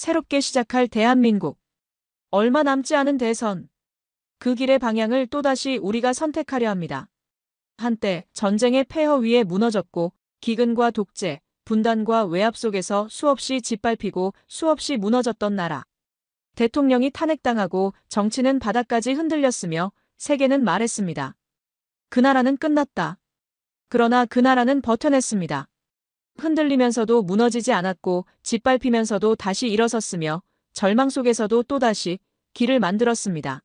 새롭게 시작할 대한민국. 얼마 남지 않은 대선. 그 길의 방향을 또다시 우리가 선택하려 합니다. 한때 전쟁의 폐허 위에 무너졌고 기근과 독재, 분단과 외압 속에서 수없이 짓밟히고 수없이 무너졌던 나라. 대통령이 탄핵당하고 정치는 바닥까지 흔들렸으며 세계는 말했습니다. 그 나라는 끝났다. 그러나 그 나라는 버텨냈습니다. 흔들리면서도 무너지지 않았고 짓밟히면서도 다시 일어섰으며 절망 속에서도 또다시 길을 만들었습니다.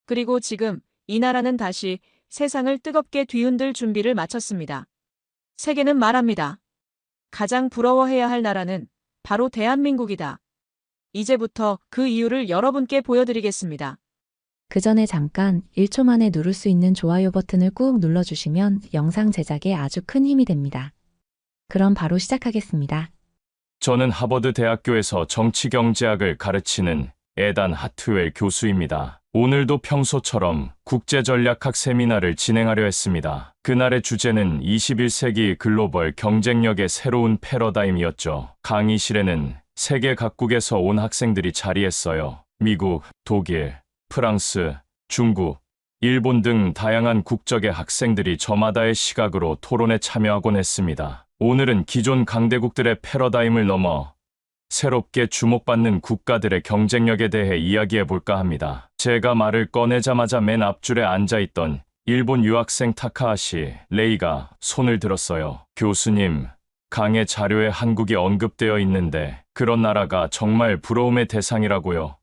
그리고 지금 이 나라는 다시 세상을 뜨겁게 뒤흔들 준비를 마쳤습니다. 세계는 말합니다. 가장 부러워해야 할 나라는 바로 대한민국이다. 이제부터 그 이유를 여러분께 보여드리겠습니다. 그 전에 잠깐 1초 만에 누를 수 있는 좋아요 버튼을 꾹 눌러주시면 영상 제작에 아주 큰 힘이 됩니다. 그럼 바로 시작하겠습니다. 저는 하버드 대학교에서 정치경제학을 가르치는 에단 하트웰 교수입니다. 오늘도 평소처럼 국제전략학 세미나를 진행하려 했습니다. 그날의 주제는 21세기 글로벌 경쟁력의 새로운 패러다임이었죠. 강의실에는 세계 각국에서 온 학생들이 자리했어요. 미국, 독일, 프랑스, 중국, 일본 등 다양한 국적의 학생들이 저마다의 시각으로 토론에 참여하곤 했습니다. 오늘은 기존 강대국들의 패러다임을 넘어 새롭게 주목받는 국가들의 경쟁력에 대해 이야기해볼까 합니다. 제가 말을 꺼내자마자 맨 앞줄에 앉아있던 일본 유학생 타카하시 레이가 손을 들었어요. 교수님, 강의 자료에 한국이 언급되어 있는데 그런 나라가 정말 부러움의 대상이라고요.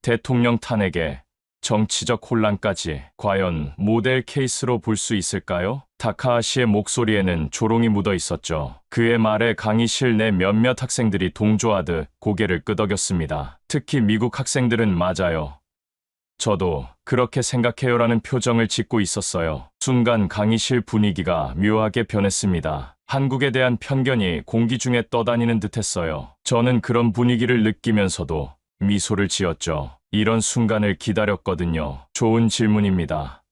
대통령 탄핵에 정치적 혼란까지 과연 모델 케이스로 볼 수 있을까요? 타카하시의 목소리에는 조롱이 묻어 있었죠. 그의 말에 강의실 내 몇몇 학생들이 동조하듯 고개를 끄덕였습니다. 특히 미국 학생들은 맞아요. 저도 그렇게 생각해요라는 표정을 짓고 있었어요. 순간 강의실 분위기가 묘하게 변했습니다. 한국에 대한 편견이 공기 중에 떠다니는 듯했어요. 저는 그런 분위기를 느끼면서도 미소를 지었죠. 이런 순간을 기다렸거든요. 좋은 질문입니다.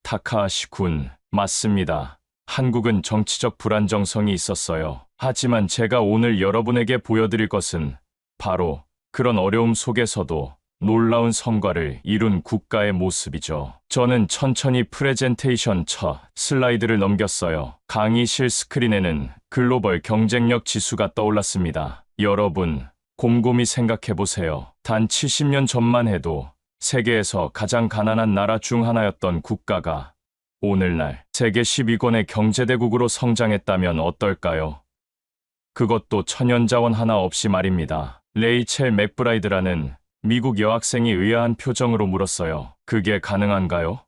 타카하시 군, 맞습니다. 한국은 정치적 불안정성이 있었어요. 하지만 제가 오늘 여러분에게 보여드릴 것은 바로 그런 어려움 속에서도 놀라운 성과를 이룬 국가의 모습이죠. 저는 천천히 프레젠테이션 첫 슬라이드를 넘겼어요. 강의실 스크린에는 글로벌 경쟁력 지수가 떠올랐습니다. 여러분, 곰곰이 생각해보세요. 단 70년 전만 해도 세계에서 가장 가난한 나라 중 하나였던 국가가 오늘날 세계 10위권의 경제대국으로 성장했다면 어떨까요? 그것도 천연자원 하나 없이 말입니다. 레이첼 맥브라이드라는 미국 여학생이 의아한 표정으로 물었어요. 그게 가능한가요?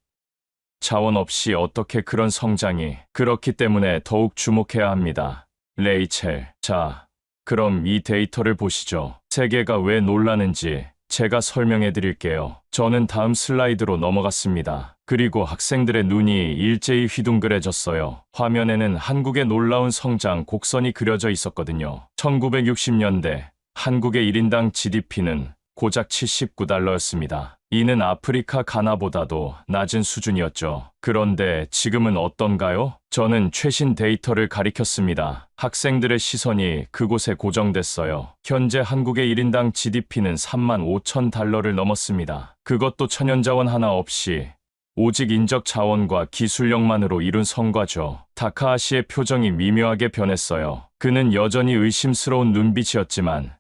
자원 없이 어떻게 그런 성장이? 그렇기 때문에 더욱 주목해야 합니다. 레이첼, 자, 그럼 이 데이터를 보시죠. 세계가 왜 놀라는지 제가 설명해 드릴게요. 저는 다음 슬라이드로 넘어갔습니다. 그리고 학생들의 눈이 일제히 휘둥그레졌어요. 화면에는 한국의 놀라운 성장 곡선이 그려져 있었거든요. 1960년대 한국의 1인당 GDP는 고작 $79였습니다. 이는 아프리카 가나보다도 낮은 수준이었죠. 그런데 지금은 어떤가요? 저는 최신 데이터를 가리켰습니다. 학생들의 시선이 그곳에 고정됐어요. 현재 한국의 1인당 GDP는 $35,000를 넘었습니다. 그것도 천연자원 하나 없이 오직 인적 자원과 기술력만으로 이룬 성과죠. 타카하시의 표정이 미묘하게 변했어요. 그는 여전히 의심스러운 눈빛이었지만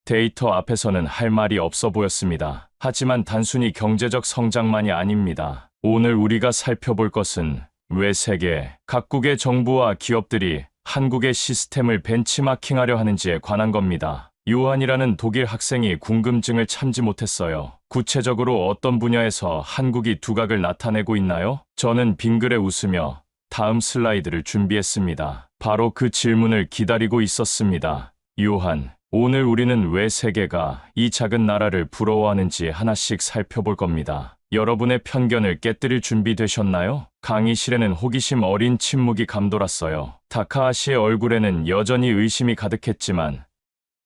데이터 앞에서는 할 말이 없어 보였습니다. 하지만 단순히 경제적 성장만이 아닙니다. 오늘 우리가 살펴볼 것은 왜 세계 각국의 정부와 기업들이 한국의 시스템을 벤치마킹하려 하는지에 관한 겁니다. 요한이라는 독일 학생이 궁금증을 참지 못했어요. 구체적으로 어떤 분야에서 한국이 두각을 나타내고 있나요? 저는 빙그레 웃으며 다음 슬라이드를 준비했습니다. 바로 그 질문을 기다리고 있었습니다. 요한, 오늘 우리는 왜 세계가 이 작은 나라를 부러워하는지 하나씩 살펴볼 겁니다. 여러분의 편견을 깨뜨릴 준비 되셨나요? 강의실에는 호기심 어린 침묵이 감돌았어요. 타카하시의 얼굴에는 여전히 의심이 가득했지만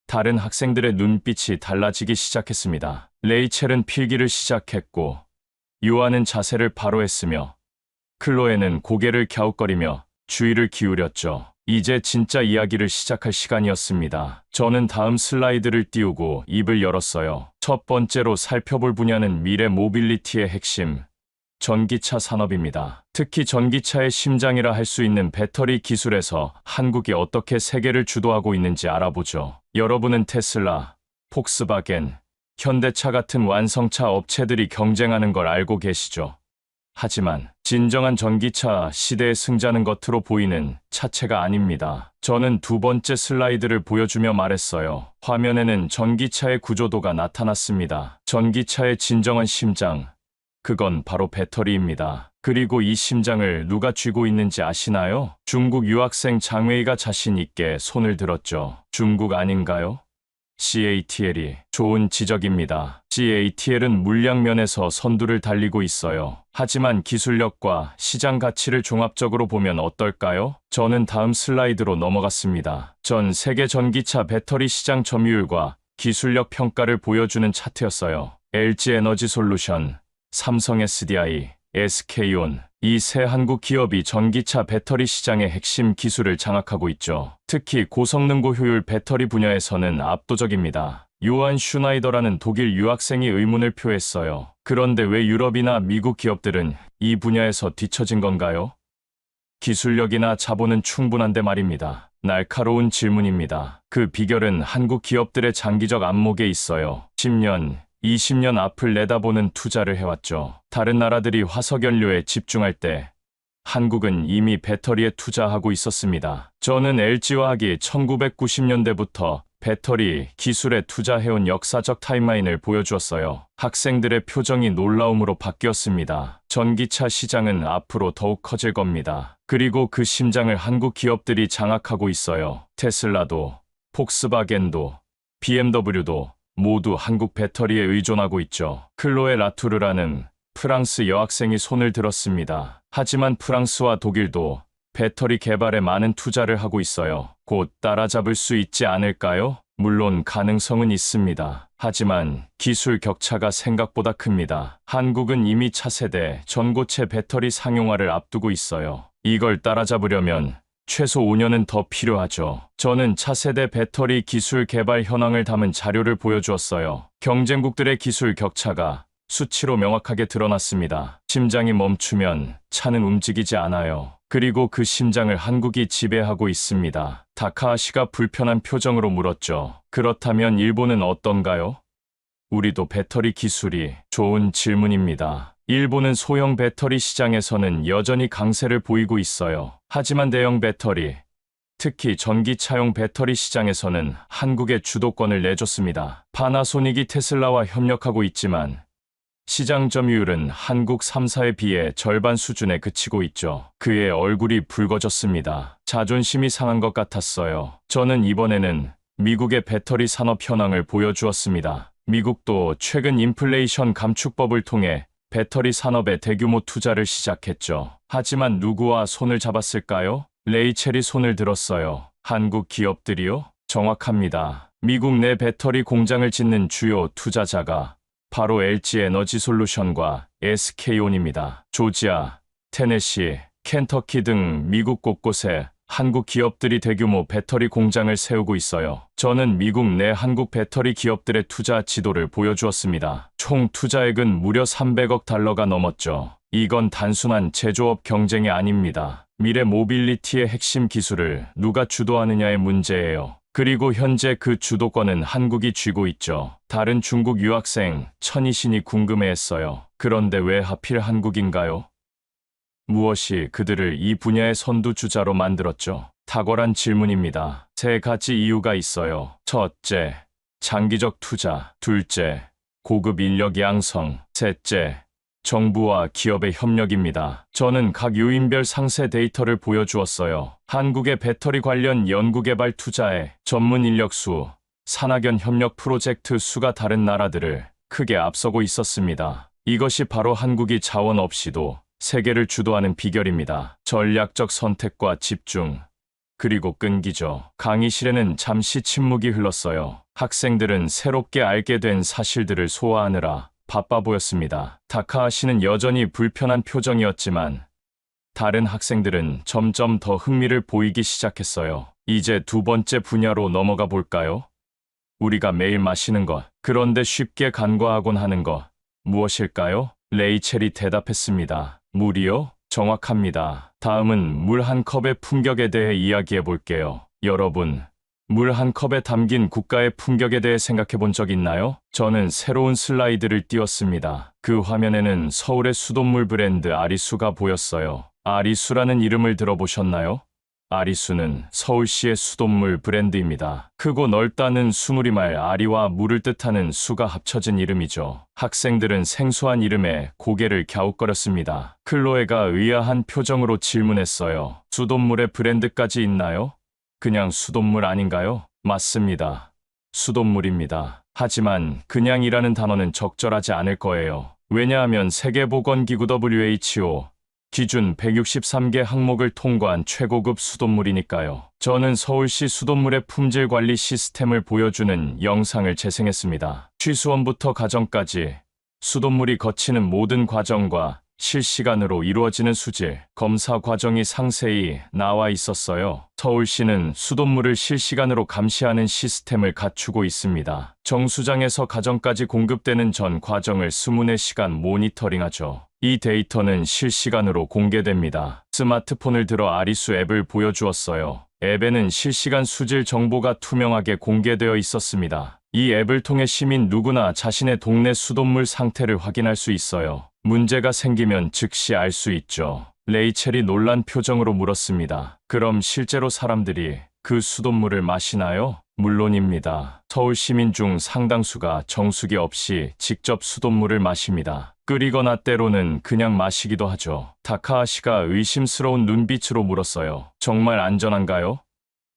다른 학생들의 눈빛이 달라지기 시작했습니다. 레이첼은 필기를 시작했고 요한은 자세를 바로 했으며 클로에는 고개를 갸웃거리며 주의를 기울였죠. 이제 진짜 이야기를 시작할 시간이었습니다. 저는 다음 슬라이드를 띄우고 입을 열었어요. 첫 번째로 살펴볼 분야는 미래 모빌리티의 핵심, 전기차 산업입니다. 특히 전기차의 심장이라 할 수 있는 배터리 기술에서 한국이 어떻게 세계를 주도하고 있는지 알아보죠. 여러분은 테슬라, 폭스바겐, 현대차 같은 완성차 업체들이 경쟁하는 걸 알고 계시죠? 하지만 진정한 전기차 시대의 승자는 겉으로 보이는 차체가 아닙니다. 저는 두 번째 슬라이드를 보여주며 말했어요. 화면에는 전기차의 구조도가 나타났습니다. 전기차의 진정한 심장, 그건 바로 배터리입니다. 그리고 이 심장을 누가 쥐고 있는지 아시나요? 중국 유학생 장웨이가 자신 있게 손을 들었죠. 중국 아닌가요? CATL이 좋은 지적입니다. CATL은 물량 면에서 선두를 달리고 있어요. 하지만 기술력과 시장 가치를 종합적으로 보면 어떨까요? 저는 다음 슬라이드로 넘어갔습니다. 전 세계 전기차 배터리 시장 점유율과 기술력 평가를 보여주는 차트였어요. LG 에너지 솔루션, 삼성 SDI, SK온, 이 세 한국 기업이 전기차 배터리 시장의 핵심 기술을 장악하고 있죠. 특히 고성능 고효율 배터리 분야에서는 압도적입니다. 요한 슈나이더라는 독일 유학생이 의문을 표했어요. 그런데 왜 유럽이나 미국 기업들은 이 분야에서 뒤처진 건가요? 기술력이나 자본은 충분한데 말입니다. 날카로운 질문입니다. 그 비결은 한국 기업들의 장기적 안목에 있어요. 10년, 20년 앞을 내다보는 투자를 해왔죠. 다른 나라들이 화석연료에 집중할 때 한국은 이미 배터리에 투자하고 있었습니다. 저는 LG화학이 1990년대부터 배터리 기술에 투자해온 역사적 타임라인을 보여주었어요. 학생들의 표정이 놀라움으로 바뀌었습니다. 전기차 시장은 앞으로 더욱 커질 겁니다. 그리고 그 심장을 한국 기업들이 장악하고 있어요. 테슬라도, 폭스바겐도, BMW도 모두 한국 배터리에 의존하고 있죠. 클로에 라투르라는 프랑스 여학생이 손을 들었습니다. 하지만 프랑스와 독일도 배터리 개발에 많은 투자를 하고 있어요. 곧 따라잡을 수 있지 않을까요? 물론 가능성은 있습니다. 하지만 기술 격차가 생각보다 큽니다. 한국은 이미 차세대 전고체 배터리 상용화를 앞두고 있어요. 이걸 따라잡으려면 최소 5년은 더 필요하죠. 저는 차세대 배터리 기술 개발 현황을 담은 자료를 보여주었어요. 경쟁국들의 기술 격차가 수치로 명확하게 드러났습니다. 심장이 멈추면 차는 움직이지 않아요. 그리고 그 심장을 한국이 지배하고 있습니다. 다카하시가 불편한 표정으로 물었죠. 그렇다면 일본은 어떤가요? 우리도 배터리 기술이 좋은 질문입니다. 일본은 소형 배터리 시장에서는 여전히 강세를 보이고 있어요. 하지만 대형 배터리, 특히 전기차용 배터리 시장에서는 한국에 주도권을 내줬습니다. 파나소닉이 테슬라와 협력하고 있지만 시장 점유율은 한국 3사에 비해 절반 수준에 그치고 있죠. 그의 얼굴이 붉어졌습니다. 자존심이 상한 것 같았어요. 저는 이번에는 미국의 배터리 산업 현황을 보여주었습니다. 미국도 최근 인플레이션 감축법을 통해 배터리 산업에 대규모 투자를 시작했죠. 하지만 누구와 손을 잡았을까요? 레이첼이 손을 들었어요. 한국 기업들이요? 정확합니다. 미국 내 배터리 공장을 짓는 주요 투자자가 바로 LG 에너지 솔루션과 SK온입니다. 조지아, 테네시, 켄터키 등 미국 곳곳에 한국 기업들이 대규모 배터리 공장을 세우고 있어요. 저는 미국 내 한국 배터리 기업들의 투자 지도를 보여주었습니다. 총 투자액은 무려 300억 달러가 넘었죠. 이건 단순한 제조업 경쟁이 아닙니다. 미래 모빌리티의 핵심 기술을 누가 주도하느냐의 문제예요. 그리고 현재 그 주도권은 한국이 쥐고 있죠. 다른 중국 유학생 천이신이 궁금해했어요. 그런데 왜 하필 한국인가요? 무엇이 그들을 이 분야의 선두주자로 만들었죠? 탁월한 질문입니다. 세 가지 이유가 있어요. 첫째, 장기적 투자. 둘째, 고급 인력 양성. 셋째, 정부와 기업의 협력입니다. 저는 각 요인별 상세 데이터를 보여주었어요. 한국의 배터리 관련 연구개발 투자에 전문 인력 수, 산학연 협력 프로젝트 수가 다른 나라들을 크게 앞서고 있었습니다. 이것이 바로 한국이 자원 없이도 세계를 주도하는 비결입니다. 전략적 선택과 집중, 그리고 끈기죠. 강의실에는 잠시 침묵이 흘렀어요. 학생들은 새롭게 알게 된 사실들을 소화하느라 바빠 보였습니다. 다카하시는 여전히 불편한 표정이었지만 다른 학생들은 점점 더 흥미를 보이기 시작했어요. 이제 두 번째 분야로 넘어가 볼까요? 우리가 매일 마시는 것, 그런데 쉽게 간과하곤 하는 것, 무엇일까요? 레이첼이 대답했습니다. 물이요? 정확합니다. 다음은 물 한 컵의 품격에 대해 이야기해 볼게요. 여러분, 물 한 컵에 담긴 국가의 품격에 대해 생각해 본 적 있나요? 저는 새로운 슬라이드를 띄웠습니다. 그 화면에는 서울의 수돗물 브랜드 아리수가 보였어요. 아리수라는 이름을 들어보셨나요? 아리수는 서울시의 수돗물 브랜드입니다. 크고 넓다는 수누리말 아리와 물을 뜻하는 수가 합쳐진 이름이죠. 학생들은 생소한 이름에 고개를 갸웃거렸습니다. 클로에가 의아한 표정으로 질문했어요. 수돗물의 브랜드까지 있나요? 그냥 수돗물 아닌가요? 맞습니다. 수돗물입니다. 하지만 그냥이라는 단어는 적절하지 않을 거예요. 왜냐하면 세계보건기구 WHO 기준 163개 항목을 통과한 최고급 수돗물이니까요. 저는 서울시 수돗물의 품질 관리 시스템을 보여주는 영상을 재생했습니다. 취수원부터 가정까지 수돗물이 거치는 모든 과정과 실시간으로 이루어지는 수질, 검사 과정이 상세히 나와 있었어요. 서울시는 수돗물을 실시간으로 감시하는 시스템을 갖추고 있습니다. 정수장에서 가정까지 공급되는 전 과정을 24시간 모니터링하죠. 이 데이터는 실시간으로 공개됩니다. 스마트폰을 들어 아리수 앱을 보여주었어요. 앱에는 실시간 수질 정보가 투명하게 공개되어 있었습니다. 이 앱을 통해 시민 누구나 자신의 동네 수돗물 상태를 확인할 수 있어요. 문제가 생기면 즉시 알 수 있죠. 레이첼이 놀란 표정으로 물었습니다. 그럼 실제로 사람들이 그 수돗물을 마시나요? 물론입니다. 서울 시민 중 상당수가 정수기 없이 직접 수돗물을 마십니다. 끓이거나 때로는 그냥 마시기도 하죠. 다카하시가 의심스러운 눈빛으로 물었어요. 정말 안전한가요?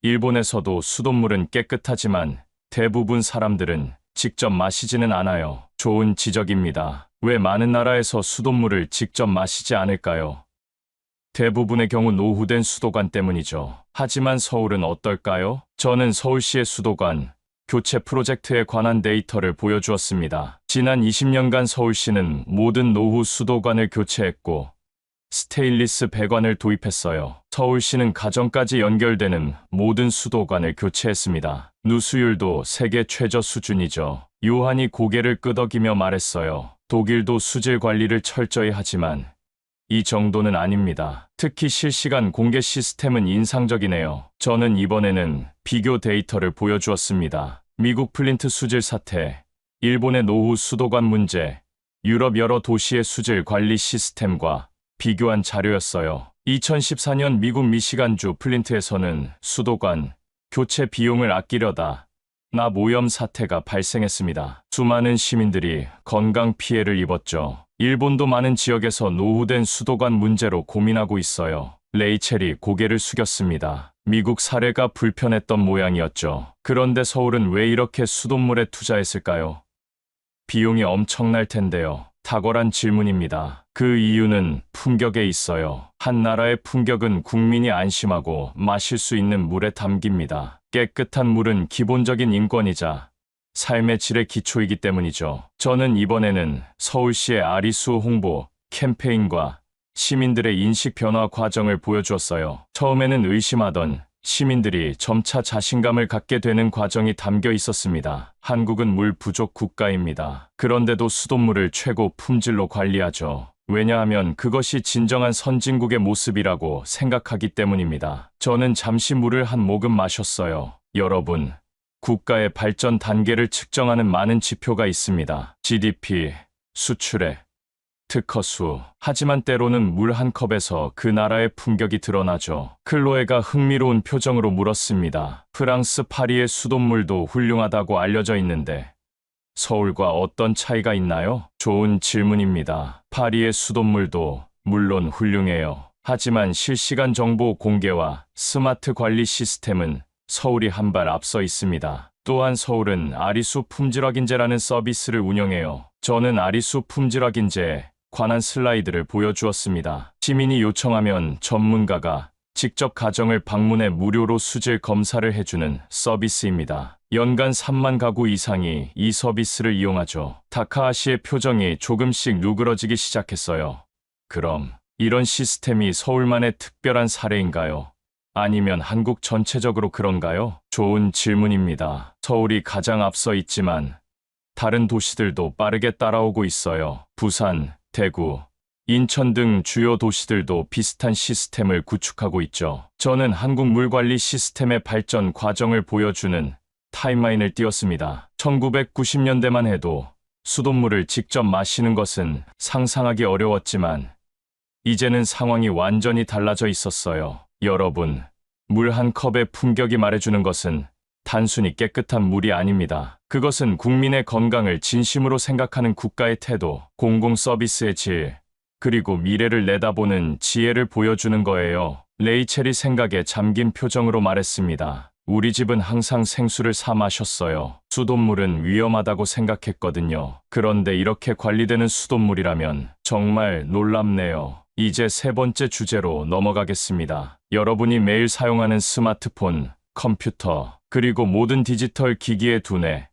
일본에서도 수돗물은 깨끗하지만 대부분 사람들은 직접 마시지는 않아요. 좋은 지적입니다. 왜 많은 나라에서 수돗물을 직접 마시지 않을까요? 대부분의 경우 노후된 수도관 때문이죠. 하지만 서울은 어떨까요? 저는 서울시의 수도관 교체 프로젝트에 관한 데이터를 보여주었습니다. 지난 20년간 서울시는 모든 노후 수도관을 교체했고 스테인리스 배관을 도입했어요. 서울시는 가정까지 연결되는 모든 수도관을 교체했습니다. 누수율도 세계 최저 수준이죠. 요한이 고개를 끄덕이며 말했어요. 독일도 수질 관리를 철저히 하지만 이 정도는 아닙니다. 특히 실시간 공개 시스템은 인상적이네요. 저는 이번에는 비교 데이터를 보여주었습니다. 미국 플린트 수질 사태, 일본의 노후 수도관 문제, 유럽 여러 도시의 수질 관리 시스템과 비교한 자료였어요. 2014년 미국 미시간주 플린트에서는 수도관 교체 비용을 아끼려다 오염 사태가 발생했습니다. 수많은 시민들이 건강 피해를 입었죠. 일본도 많은 지역에서 노후된 수도관 문제로 고민하고 있어요. 레이첼이 고개를 숙였습니다. 미국 사례가 불편했던 모양이었죠. 그런데 서울은 왜 이렇게 수돗물에 투자했을까요? 비용이 엄청날 텐데요. 탁월한 질문입니다. 그 이유는 품격에 있어요. 한 나라의 품격은 국민이 안심하고 마실 수 있는 물에 담깁니다. 깨끗한 물은 기본적인 인권이자 삶의 질의 기초이기 때문이죠. 저는 이번에는 서울시의 아리수 홍보 캠페인과 시민들의 인식 변화 과정을 보여주었어요. 처음에는 의심하던 시민들이 점차 자신감을 갖게 되는 과정이 담겨 있었습니다. 한국은 물 부족 국가입니다. 그런데도 수돗물을 최고 품질로 관리하죠. 왜냐하면 그것이 진정한 선진국의 모습이라고 생각하기 때문입니다. 저는 잠시 물을 한 모금 마셨어요. 여러분, 국가의 발전 단계를 측정하는 많은 지표가 있습니다. GDP, 수출액, 특허수. 하지만 때로는 물 한 컵에서 그 나라의 품격이 드러나죠. 클로에가 흥미로운 표정으로 물었습니다. 프랑스 파리의 수돗물도 훌륭하다고 알려져 있는데 서울과 어떤 차이가 있나요? 좋은 질문입니다. 파리의 수돗물도 물론 훌륭해요. 하지만 실시간 정보 공개와 스마트 관리 시스템은 서울이 한 발 앞서 있습니다. 또한 서울은 아리수 품질 확인제라는 서비스를 운영해요. 저는 아리수 품질 확인제에 관한 슬라이드를 보여주었습니다. 시민이 요청하면 전문가가 직접 가정을 방문해 무료로 수질 검사를 해주는 서비스입니다. 연간 3만 가구 이상이 이 서비스를 이용하죠. 다카하시의 표정이 조금씩 누그러지기 시작했어요. 그럼 이런 시스템이 서울만의 특별한 사례인가요? 아니면 한국 전체적으로 그런가요? 좋은 질문입니다. 서울이 가장 앞서 있지만 다른 도시들도 빠르게 따라오고 있어요. 부산, 대구, 인천 등 주요 도시들도 비슷한 시스템을 구축하고 있죠. 저는 한국 물관리 시스템의 발전 과정을 보여주는 타임라인을 띄웠습니다. 1990년대만 해도 수돗물을 직접 마시는 것은 상상하기 어려웠지만 이제는 상황이 완전히 달라져 있었어요. 여러분, 물 한 컵의 품격이 말해주는 것은 단순히 깨끗한 물이 아닙니다. 그것은 국민의 건강을 진심으로 생각하는 국가의 태도, 공공 서비스의 질, 그리고 미래를 내다보는 지혜를 보여주는 거예요. 레이첼이 생각에 잠긴 표정으로 말했습니다. 우리 집은 항상 생수를 사 마셨어요. 수돗물은 위험하다고 생각했거든요. 그런데 이렇게 관리되는 수돗물이라면 정말 놀랍네요. 이제 세 번째 주제로 넘어가겠습니다. 여러분이 매일 사용하는 스마트폰, 컴퓨터, 그리고 모든 디지털 기기의 두뇌,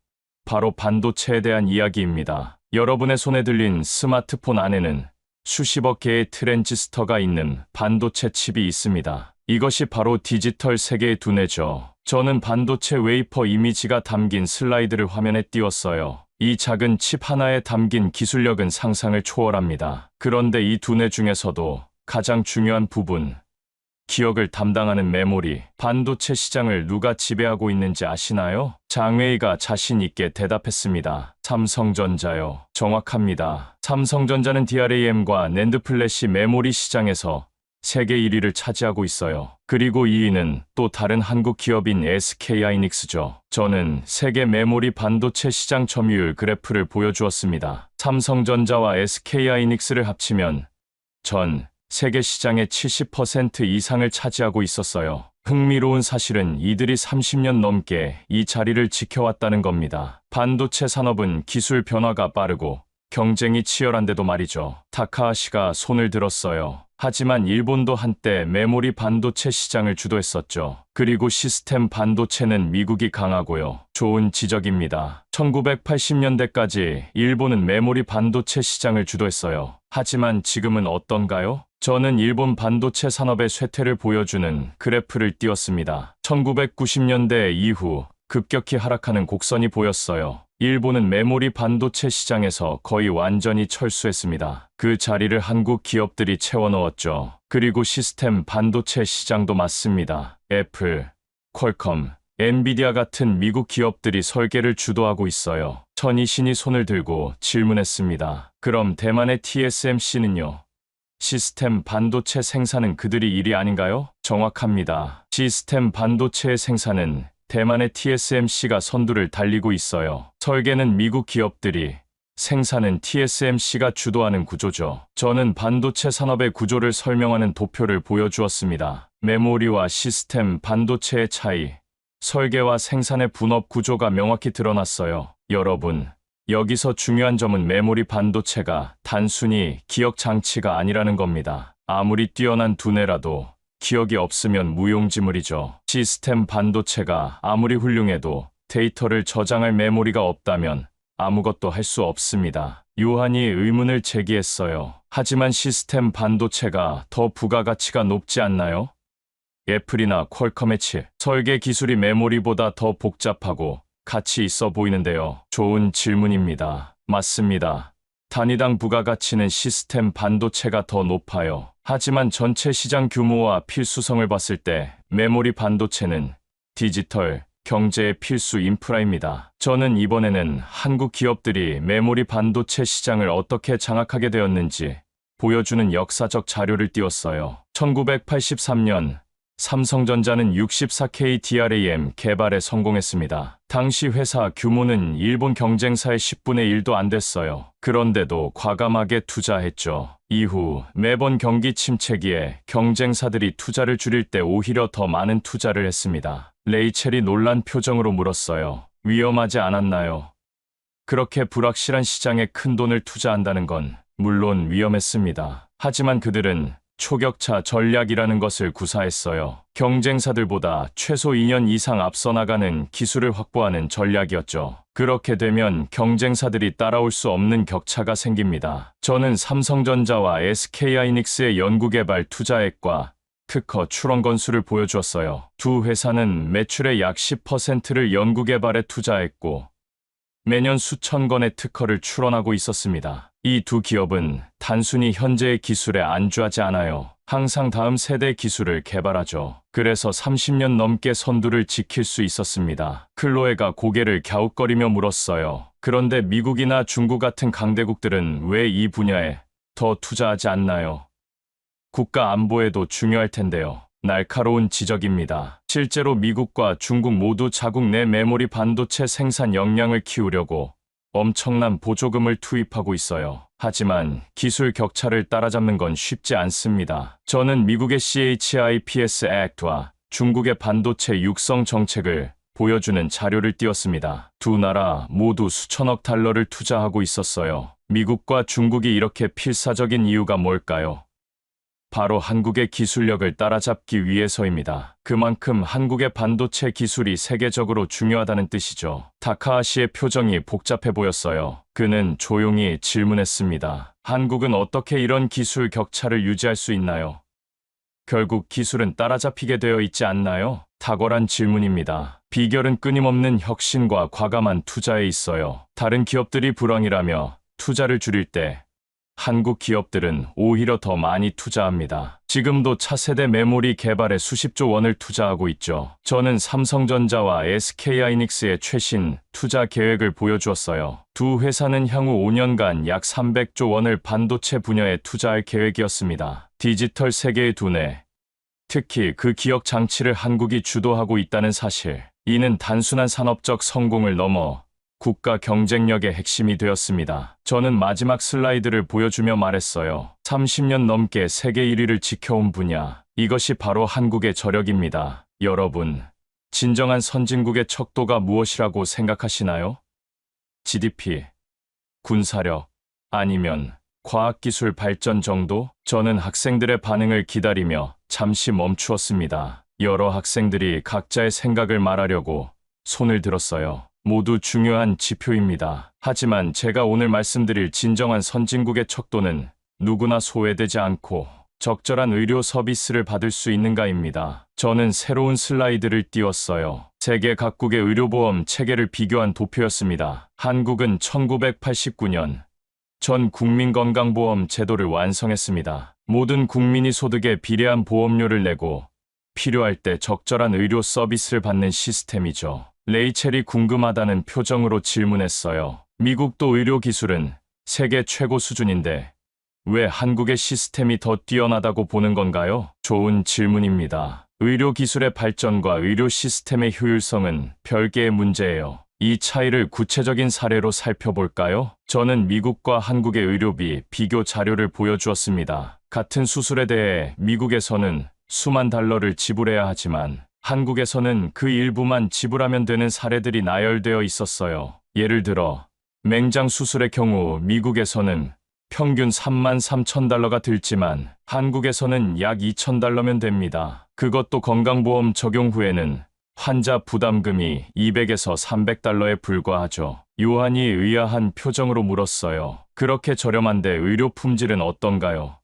바로 반도체에 대한 이야기입니다. 여러분의 손에 들린 스마트폰 안에는 수십억 개의 트랜지스터가 있는 반도체 칩이 있습니다. 이것이 바로 디지털 세계의 두뇌죠. 저는 반도체 웨이퍼 이미지가 담긴 슬라이드를 화면에 띄웠어요. 이 작은 칩 하나에 담긴 기술력은 상상을 초월합니다. 그런데 이 두뇌 중에서도 가장 중요한 부분, 기억을 담당하는 메모리, 반도체 시장을 누가 지배하고 있는지 아시나요? 장웨이가 자신 있게 대답했습니다. 삼성전자요. 정확합니다. 삼성전자는 DRAM과 낸드 플래시 메모리 시장에서 세계 1위를 차지하고 있어요. 그리고 2위는 또 다른 한국 기업인 SK하이닉스죠. 저는 세계 메모리 반도체 시장 점유율 그래프를 보여주었습니다. 삼성전자와 SK하이닉스를 합치면 전 세계 시장의 70% 이상을 차지하고 있었어요. 흥미로운 사실은 이들이 30년 넘게 이 자리를 지켜왔다는 겁니다. 반도체 산업은 기술 변화가 빠르고 경쟁이 치열한데도 말이죠. 타카하시가 손을 들었어요. 하지만 일본도 한때 메모리 반도체 시장을 주도했었죠. 그리고 시스템 반도체는 미국이 강하고요. 좋은 지적입니다. 1980년대까지 일본은 메모리 반도체 시장을 주도했어요. 하지만 지금은 어떤가요? 저는 일본 반도체 산업의 쇠퇴를 보여주는 그래프를 띄웠습니다. 1990년대 이후 급격히 하락하는 곡선이 보였어요. 일본은 메모리 반도체 시장에서 거의 완전히 철수했습니다. 그 자리를 한국 기업들이 채워 넣었죠. 그리고 시스템 반도체 시장도 맞습니다. 애플, 퀄컴, 엔비디아 같은 미국 기업들이 설계를 주도하고 있어요. 천이신이 손을 들고 질문했습니다. 그럼 대만의 TSMC는요? 시스템 반도체 생산은 그들이 일이 아닌가요? 정확합니다. 시스템 반도체의 생산은 대만의 TSMC가 선두를 달리고 있어요. 설계는 미국 기업들이, 생산은 TSMC가 주도하는 구조죠. 저는 반도체 산업의 구조를 설명하는 도표를 보여주었습니다. 메모리와 시스템 반도체의 차이, 설계와 생산의 분업 구조가 명확히 드러났어요. 여러분, 여기서 중요한 점은 메모리 반도체가 단순히 기억 장치가 아니라는 겁니다. 아무리 뛰어난 두뇌라도 기억이 없으면 무용지물이죠. 시스템 반도체가 아무리 훌륭해도 데이터를 저장할 메모리가 없다면 아무것도 할 수 없습니다. 요한이 의문을 제기했어요. 하지만 시스템 반도체가 더 부가가치가 높지 않나요? 애플이나 퀄컴의 칩, 설계 기술이 메모리보다 더 복잡하고 가치 있어 보이는데요. 좋은 질문입니다. 맞습니다. 단위당 부가가치는 시스템 반도체가 더 높아요. 하지만 전체 시장 규모와 필수성을 봤을 때 메모리 반도체는 디지털 경제의 필수 인프라입니다. 저는 이번에는 한국 기업들이 메모리 반도체 시장을 어떻게 장악하게 되었는지 보여주는 역사적 자료를 띄웠어요. 1983년 삼성전자는 64K DRAM 개발에 성공했습니다. 당시 회사 규모는 일본 경쟁사의 10분의 1도 안 됐어요. 그런데도 과감하게 투자했죠. 이후 매번 경기 침체기에 경쟁사들이 투자를 줄일 때 오히려 더 많은 투자를 했습니다. 레이첼이 놀란 표정으로 물었어요. 위험하지 않았나요? 그렇게 불확실한 시장에 큰 돈을 투자한다는 건 물론 위험했습니다. 하지만 그들은 초격차 전략이라는 것을 구사했어요. 경쟁사들보다 최소 2년 이상 앞서 나가는 기술을 확보하는 전략이었죠. 그렇게 되면 경쟁사들이 따라올 수 없는 격차가 생깁니다. 저는 삼성전자와 SK하이닉스의 연구개발 투자액과 특허 출원 건수를 보여주었어요. 두 회사는 매출의 약 10%를 연구개발에 투자했고 매년 수천 건의 특허를 출원하고 있었습니다. 이 두 기업은 단순히 현재의 기술에 안주하지 않아요. 항상 다음 세대 기술을 개발하죠. 그래서 30년 넘게 선두를 지킬 수 있었습니다. 클로에가 고개를 갸웃거리며 물었어요. 그런데 미국이나 중국 같은 강대국들은 왜 이 분야에 더 투자하지 않나요? 국가 안보에도 중요할 텐데요. 날카로운 지적입니다. 실제로 미국과 중국 모두 자국 내 메모리 반도체 생산 역량을 키우려고 엄청난 보조금을 투입하고 있어요. 하지만 기술 격차를 따라잡는 건 쉽지 않습니다. 저는 미국의 CHIPS Act와 중국의 반도체 육성 정책을 보여주는 자료를 띄웠습니다. 두 나라 모두 수천억 달러를 투자하고 있었어요. 미국과 중국이 이렇게 필사적인 이유가 뭘까요? 바로 한국의 기술력을 따라잡기 위해서입니다. 그만큼 한국의 반도체 기술이 세계적으로 중요하다는 뜻이죠. 타카하시의 표정이 복잡해 보였어요. 그는 조용히 질문했습니다. 한국은 어떻게 이런 기술 격차를 유지할 수 있나요? 결국 기술은 따라잡히게 되어 있지 않나요? 탁월한 질문입니다. 비결은 끊임없는 혁신과 과감한 투자에 있어요. 다른 기업들이 불황이라며 투자를 줄일 때 한국 기업들은 오히려 더 많이 투자합니다. 지금도 차세대 메모리 개발에 수십조 원을 투자하고 있죠. 저는 삼성전자와 SK하이닉스의 최신 투자 계획을 보여주었어요. 두 회사는 향후 5년간 약 300조 원을 반도체 분야에 투자할 계획이었습니다. 디지털 세계의 두뇌, 특히 그 기억 장치를 한국이 주도하고 있다는 사실. 이는 단순한 산업적 성공을 넘어 국가 경쟁력의 핵심이 되었습니다. 저는 마지막 슬라이드를 보여주며 말했어요. 30년 넘게 세계 1위를 지켜온 분야. 이것이 바로 한국의 저력입니다. 여러분, 진정한 선진국의 척도가 무엇이라고 생각하시나요? GDP, 군사력, 아니면 과학기술 발전 정도? 저는 학생들의 반응을 기다리며 잠시 멈추었습니다. 여러 학생들이 각자의 생각을 말하려고 손을 들었어요. 모두 중요한 지표입니다. 하지만 제가 오늘 말씀드릴 진정한 선진국의 척도는 누구나 소외되지 않고 적절한 의료 서비스를 받을 수 있는가입니다. 저는 새로운 슬라이드를 띄웠어요. 세계 각국의 의료보험 체계를 비교한 도표였습니다. 한국은 1989년 전 국민건강보험 제도를 완성했습니다. 모든 국민이 소득에 비례한 보험료를 내고 필요할 때 적절한 의료 서비스를 받는 시스템이죠. 레이첼이 궁금하다는 표정으로 질문했어요. 미국도 의료 기술은 세계 최고 수준인데 왜 한국의 시스템이 더 뛰어나다고 보는 건가요? 좋은 질문입니다. 의료 기술의 발전과 의료 시스템의 효율성은 별개의 문제예요. 이 차이를 구체적인 사례로 살펴볼까요? 저는 미국과 한국의 의료비 비교 자료를 보여주었습니다. 같은 수술에 대해 미국에서는 수만 달러를 지불해야 하지만 한국에서는 그 일부만 지불하면 되는 사례들이 나열되어 있었어요. 예를 들어 맹장 수술의 경우 미국에서는 평균 33,000달러가 들지만 한국에서는 약 2,000달러면 됩니다. 그것도 건강보험 적용 후에는 환자 부담금이 200에서 300달러에 불과하죠. 요한이 의아한 표정으로 물었어요. 그렇게 저렴한데 의료 품질은 어떤가요?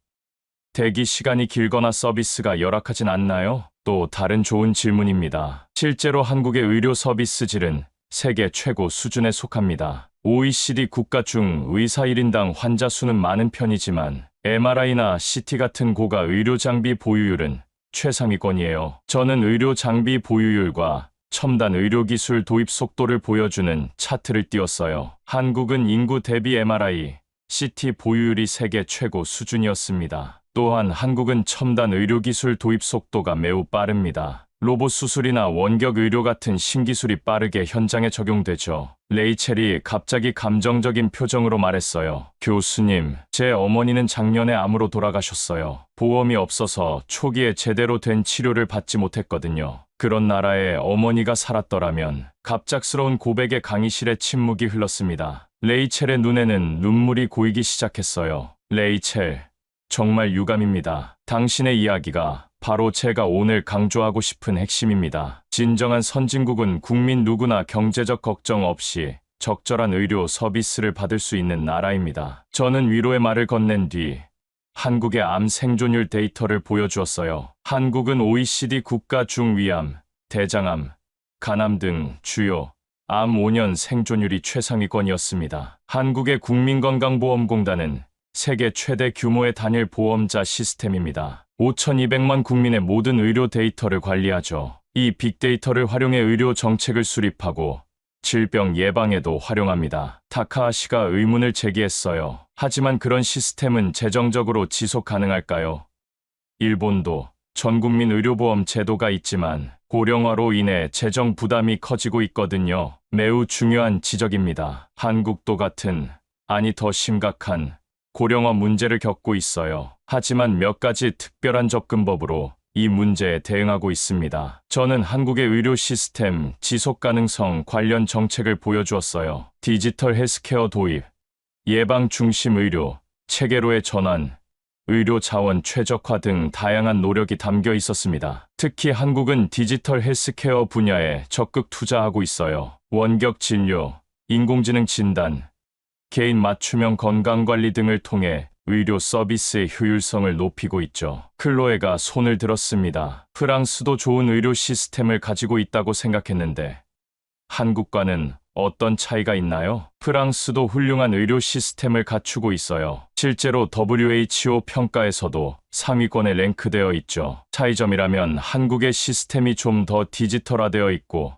대기 시간이 길거나 서비스가 열악하진 않나요? 또 다른 좋은 질문입니다. 실제로 한국의 의료 서비스 질은 세계 최고 수준에 속합니다. OECD 국가 중 의사 1인당 환자 수는 많은 편이지만 MRI나 CT 같은 고가 의료 장비 보유율은 최상위권이에요. 저는 의료 장비 보유율과 첨단 의료기술 도입 속도를 보여주는 차트를 띄웠어요. 한국은 인구 대비 MRI, CT 보유율이 세계 최고 수준이었습니다. 또한 한국은 첨단 의료기술 도입 속도가 매우 빠릅니다. 로봇 수술이나 원격 의료 같은 신기술이 빠르게 현장에 적용되죠. 레이첼이 갑자기 감정적인 표정으로 말했어요. 교수님, 제 어머니는 작년에 암으로 돌아가셨어요. 보험이 없어서 초기에 제대로 된 치료를 받지 못했거든요. 그런 나라에 어머니가 살았더라면. 갑작스러운 고백에 강의실에 침묵이 흘렀습니다. 레이첼의 눈에는 눈물이 고이기 시작했어요. 레이첼, 정말 유감입니다. 당신의 이야기가 바로 제가 오늘 강조하고 싶은 핵심입니다. 진정한 선진국은 국민 누구나 경제적 걱정 없이 적절한 의료 서비스를 받을 수 있는 나라입니다. 저는 위로의 말을 건넨 뒤 한국의 암 생존율 데이터를 보여주었어요. 한국은 OECD 국가 중 위암, 대장암, 간암 등 주요 암 5년 생존율이 최상위권이었습니다. 한국의 국민건강보험공단은 세계 최대 규모의 단일 보험자 시스템입니다. 5,200만 국민의 모든 의료 데이터를 관리하죠. 이 빅데이터를 활용해 의료 정책을 수립하고 질병 예방에도 활용합니다. 타카하시가 의문을 제기했어요. 하지만 그런 시스템은 재정적으로 지속 가능할까요? 일본도 전국민 의료보험 제도가 있지만 고령화로 인해 재정 부담이 커지고 있거든요. 매우 중요한 지적입니다. 한국도 같은, 아니 더 심각한 고령화 문제를 겪고 있어요. 하지만 몇 가지 특별한 접근법으로 이 문제에 대응하고 있습니다. 저는 한국의 의료 시스템 지속 가능성 관련 정책을 보여주었어요. 디지털 헬스케어 도입, 예방 중심 의료, 체계로의 전환, 의료 자원 최적화 등 다양한 노력이 담겨 있었습니다. 특히 한국은 디지털 헬스케어 분야에 적극 투자하고 있어요. 원격 진료, 인공지능 진단, 개인 맞춤형 건강관리 등을 통해 의료 서비스의 효율성을 높이고 있죠. 클로에가 손을 들었습니다. 프랑스도 좋은 의료 시스템을 가지고 있다고 생각했는데 한국과는 어떤 차이가 있나요? 프랑스도 훌륭한 의료 시스템을 갖추고 있어요. 실제로 WHO 평가에서도 상위권에 랭크되어 있죠. 차이점이라면 한국의 시스템이 좀 더 디지털화되어 있고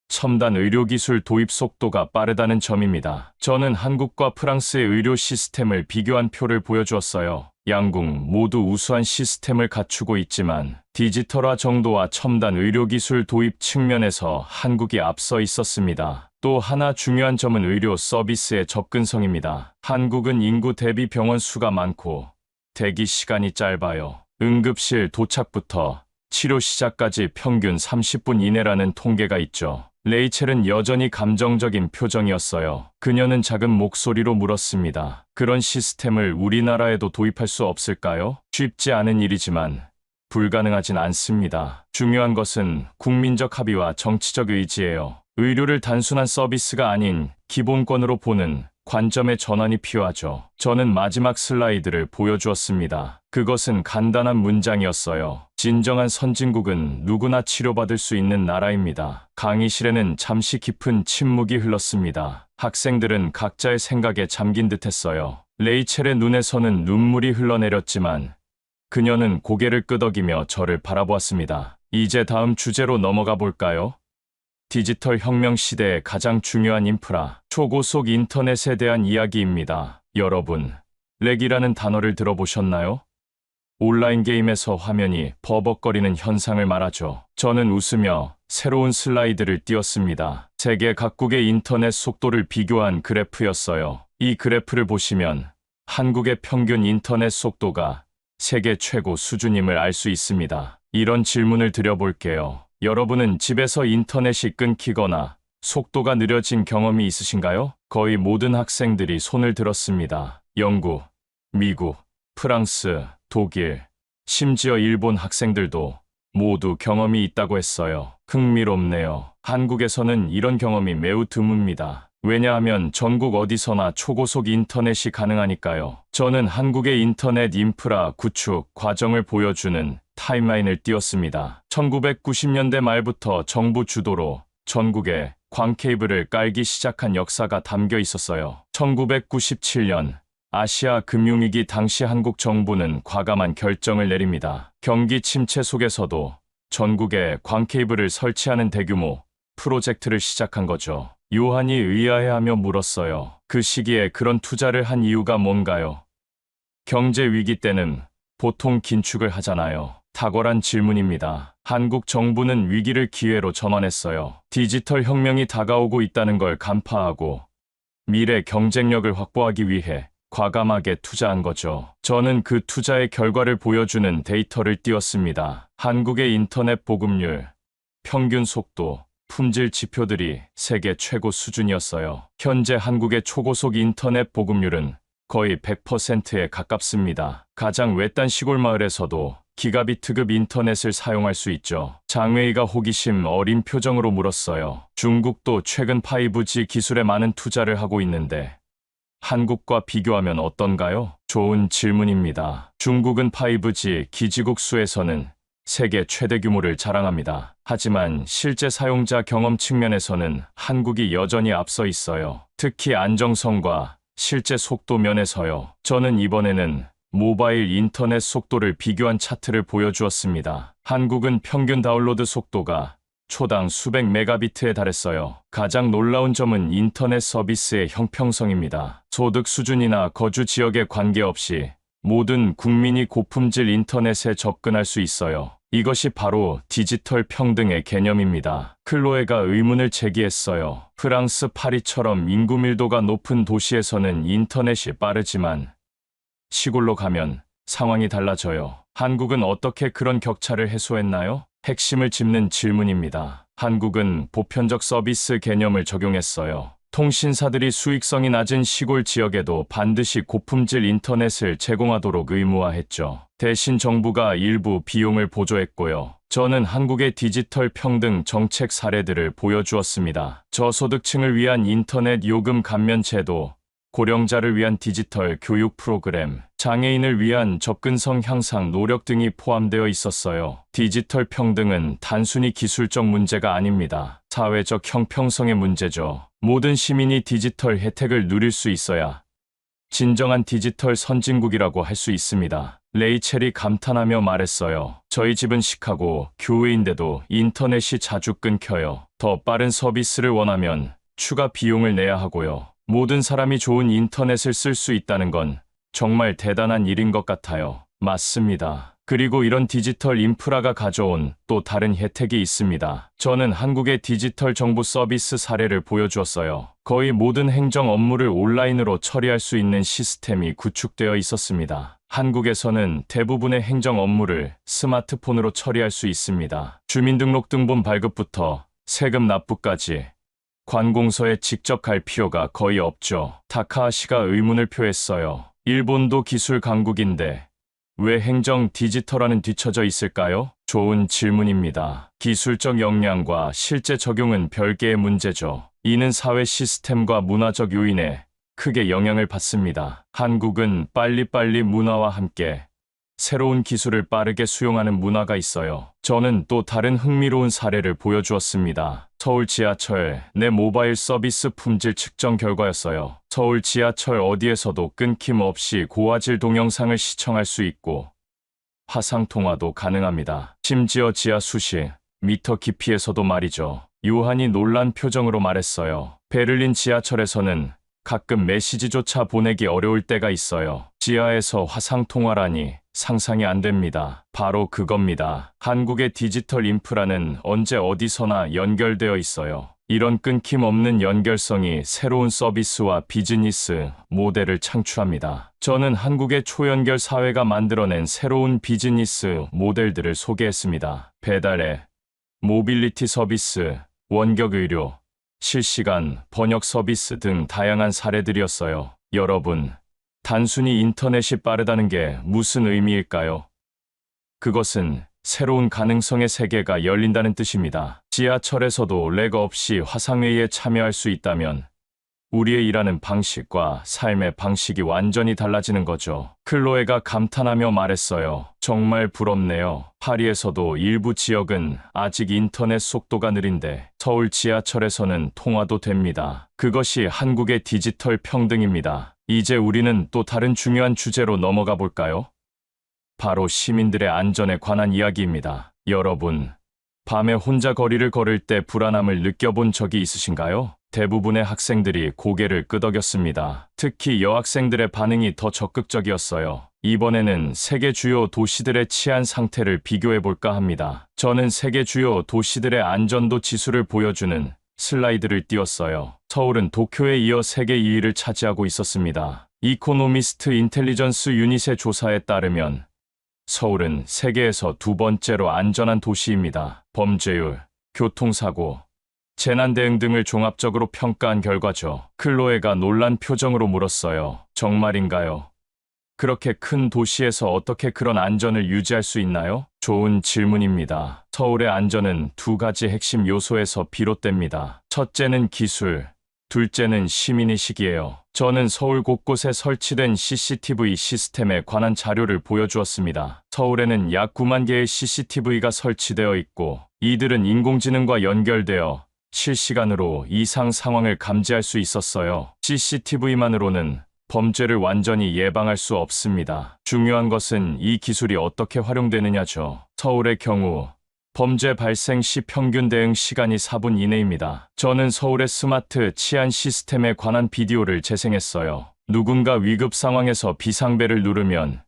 첨단 의료기술 도입 속도가 빠르다는 점입니다. 저는 한국과 프랑스의 의료 시스템을 비교한 표를 보여주었어요. 양국 모두 우수한 시스템을 갖추고 있지만 디지털화 정도와 첨단 의료기술 도입 측면에서 한국이 앞서 있었습니다. 또 하나 중요한 점은 의료 서비스의 접근성입니다. 한국은 인구 대비 병원 수가 많고 대기 시간이 짧아요. 응급실 도착부터 치료 시작까지 평균 30분 이내라는 통계가 있죠. 레이첼은 여전히 감정적인 표정이었어요. 그녀는 작은 목소리로 물었습니다. 그런 시스템을 우리나라에도 도입할 수 없을까요? 쉽지 않은 일이지만 불가능하진 않습니다. 중요한 것은 국민적 합의와 정치적 의지예요. 의료를 단순한 서비스가 아닌 기본권으로 보는 관점의 전환이 필요하죠. 저는 마지막 슬라이드를 보여주었습니다. 그것은 간단한 문장이었어요. 진정한 선진국은 누구나 치료받을 수 있는 나라입니다. 강의실에는 잠시 깊은 침묵이 흘렀습니다. 학생들은 각자의 생각에 잠긴 듯했어요. 레이첼의 눈에서는 눈물이 흘러내렸지만 그녀는 고개를 끄덕이며 저를 바라보았습니다. 이제 다음 주제로 넘어가 볼까요? 디지털 혁명 시대의 가장 중요한 인프라, 초고속 인터넷에 대한 이야기입니다. 여러분, 렉이라는 단어를 들어보셨나요? 온라인 게임에서 화면이 버벅거리는 현상을 말하죠. 저는 웃으며 새로운 슬라이드를 띄웠습니다. 세계 각국의 인터넷 속도를 비교한 그래프였어요. 이 그래프를 보시면 한국의 평균 인터넷 속도가 세계 최고 수준임을 알 수 있습니다. 이런 질문을 드려볼게요. 여러분은 집에서 인터넷이 끊기거나 속도가 느려진 경험이 있으신가요? 거의 모든 학생들이 손을 들었습니다. 영국, 미국, 프랑스, 독일, 심지어 일본 학생들도 모두 경험이 있다고 했어요. 흥미롭네요. 한국에서는 이런 경험이 매우 드뭅니다. 왜냐하면 전국 어디서나 초고속 인터넷이 가능하니까요. 저는 한국의 인터넷 인프라 구축 과정을 보여주는 타임라인을 띄웠습니다. 1990년대 말부터 정부 주도로 전국에 광케이블을 깔기 시작한 역사가 담겨 있었어요. 1997년 아시아 금융위기 당시 한국 정부는 과감한 결정을 내립니다. 경기 침체 속에서도 전국에 광케이블을 설치하는 대규모 프로젝트를 시작한 거죠. 요한이 의아해하며 물었어요. 그 시기에 그런 투자를 한 이유가 뭔가요? 경제 위기 때는 보통 긴축을 하잖아요. 탁월한 질문입니다. 한국 정부는 위기를 기회로 전환했어요. 디지털 혁명이 다가오고 있다는 걸 간파하고 미래 경쟁력을 확보하기 위해 과감하게 투자한 거죠. 저는 그 투자의 결과를 보여주는 데이터를 띄웠습니다. 한국의 인터넷 보급률, 평균 속도, 품질 지표들이 세계 최고 수준이었어요. 현재 한국의 초고속 인터넷 보급률은 거의 100%에 가깝습니다. 가장 외딴 시골 마을에서도 기가비트급 인터넷을 사용할 수 있죠. 장웨이가 호기심 어린 표정으로 물었어요. 중국도 최근 5G 기술에 많은 투자를 하고 있는데 한국과 비교하면 어떤가요? 좋은 질문입니다. 중국은 5G 기지국 수에서는 세계 최대 규모를 자랑합니다. 하지만 실제 사용자 경험 측면에서는 한국이 여전히 앞서 있어요. 특히 안정성과 실제 속도 면에서요. 저는 이번에는 모바일 인터넷 속도를 비교한 차트를 보여주었습니다. 한국은 평균 다운로드 속도가 초당 수백 메가비트에 달했어요. 가장 놀라운 점은 인터넷 서비스의 형평성입니다. 소득 수준이나 거주 지역에 관계없이 모든 국민이 고품질 인터넷에 접근할 수 있어요. 이것이 바로 디지털 평등의 개념입니다. 클로에가 의문을 제기했어요. 프랑스 파리처럼 인구 밀도가 높은 도시에서는 인터넷이 빠르지만 시골로 가면 상황이 달라져요. 한국은 어떻게 그런 격차를 해소했나요? 핵심을 짚는 질문입니다. 한국은 보편적 서비스 개념을 적용했어요. 통신사들이 수익성이 낮은 시골 지역에도 반드시 고품질 인터넷을 제공하도록 의무화했죠. 대신 정부가 일부 비용을 보조했고요. 저는 한국의 디지털 평등 정책 사례들을 보여주었습니다. 저소득층을 위한 인터넷 요금 감면 제도, 고령자를 위한 디지털 교육 프로그램, 장애인을 위한 접근성 향상 노력 등이 포함되어 있었어요. 디지털 평등은 단순히 기술적 문제가 아닙니다. 사회적 형평성의 문제죠. 모든 시민이 디지털 혜택을 누릴 수 있어야 진정한 디지털 선진국이라고 할 수 있습니다. 레이첼이 감탄하며 말했어요. 저희 집은 시카고 교외인데도 인터넷이 자주 끊겨요. 더 빠른 서비스를 원하면 추가 비용을 내야 하고요. 모든 사람이 좋은 인터넷을 쓸 수 있다는 건 정말 대단한 일인 것 같아요. 맞습니다. 그리고 이런 디지털 인프라가 가져온 또 다른 혜택이 있습니다. 저는 한국의 디지털 정부 서비스 사례를 보여주었어요. 거의 모든 행정 업무를 온라인으로 처리할 수 있는 시스템이 구축되어 있었습니다. 한국에서는 대부분의 행정 업무를 스마트폰으로 처리할 수 있습니다. 주민등록등본 발급부터 세금 납부까지 관공서에 직접 갈 필요가 거의 없죠. 타카하시가 의문을 표했어요. 일본도 기술 강국인데 왜 행정 디지털화는 뒤처져 있을까요? 좋은 질문입니다. 기술적 역량과 실제 적용은 별개의 문제죠. 이는 사회 시스템과 문화적 요인에 크게 영향을 받습니다. 한국은 빨리빨리 문화와 함께 새로운 기술을 빠르게 수용하는 문화가 있어요. 저는 또 다른 흥미로운 사례를 보여주었습니다. 서울 지하철 내 모바일 서비스 품질 측정 결과였어요. 서울 지하철 어디에서도 끊김없이 고화질 동영상을 시청할 수 있고 화상통화도 가능합니다. 심지어 지하 수십 미터 깊이에서도 말이죠. 요한이 놀란 표정으로 말했어요. 베를린 지하철에서는 가끔 메시지조차 보내기 어려울 때가 있어요. 지하에서 화상통화라니 상상이 안 됩니다. 바로 그겁니다. 한국의 디지털 인프라는 언제 어디서나 연결되어 있어요. 이런 끊김없는 연결성이 새로운 서비스와 비즈니스 모델을 창출합니다. 저는 한국의 초연결 사회가 만들어낸 새로운 비즈니스 모델들을 소개했습니다. 배달앱, 모빌리티 서비스, 원격 의료, 실시간 번역 서비스 등 다양한 사례들이었어요. 여러분, 단순히 인터넷이 빠르다는 게 무슨 의미일까요? 그것은 새로운 가능성의 세계가 열린다는 뜻입니다. 지하철에서도 렉 없이 화상회의에 참여할 수 있다면 우리의 일하는 방식과 삶의 방식이 완전히 달라지는 거죠. 클로에가 감탄하며 말했어요. 정말 부럽네요. 파리에서도 일부 지역은 아직 인터넷 속도가 느린데 서울 지하철에서는 통화도 됩니다. 그것이 한국의 디지털 평등입니다. 이제 우리는 또 다른 중요한 주제로 넘어가 볼까요? 바로 시민들의 안전에 관한 이야기입니다. 여러분, 밤에 혼자 거리를 걸을 때 불안함을 느껴본 적이 있으신가요? 대부분의 학생들이 고개를 끄덕였습니다. 특히 여학생들의 반응이 더 적극적이었어요. 이번에는 세계 주요 도시들의 치안 상태를 비교해 볼까 합니다. 저는 세계 주요 도시들의 안전도 지수를 보여주는 슬라이드를 띄웠어요. 서울은 도쿄에 이어 세계 2위를 차지하고 있었습니다. 이코노미스트 인텔리전스 유닛의 조사에 따르면 서울은 세계에서 두 번째로 안전한 도시입니다. 범죄율, 교통사고, 재난 대응 등을 종합적으로 평가한 결과죠. 클로에가 놀란 표정으로 물었어요. 정말인가요? 그렇게 큰 도시에서 어떻게 그런 안전을 유지할 수 있나요? 좋은 질문입니다. 서울의 안전은 두 가지 핵심 요소에서 비롯됩니다. 첫째는 기술, 둘째는 시민의식이에요. 저는 서울 곳곳에 설치된 CCTV 시스템에 관한 자료를 보여주었습니다. 서울에는 약 9만 개의 CCTV가 설치되어 있고 이들은 인공지능과 연결되어 실시간으로 이상 상황을 감지할 수 있었어요. CCTV만으로는 범죄를 완전히 예방할 수 없습니다. 중요한 것은 이 기술이 어떻게 활용되느냐죠. 서울의 경우 범죄 발생 시 평균 대응 시간이 4분 이내입니다. 저는 서울의 스마트 치안 시스템에 관한 비디오를 재생했어요. 누군가 위급 상황에서 비상벨을 누르면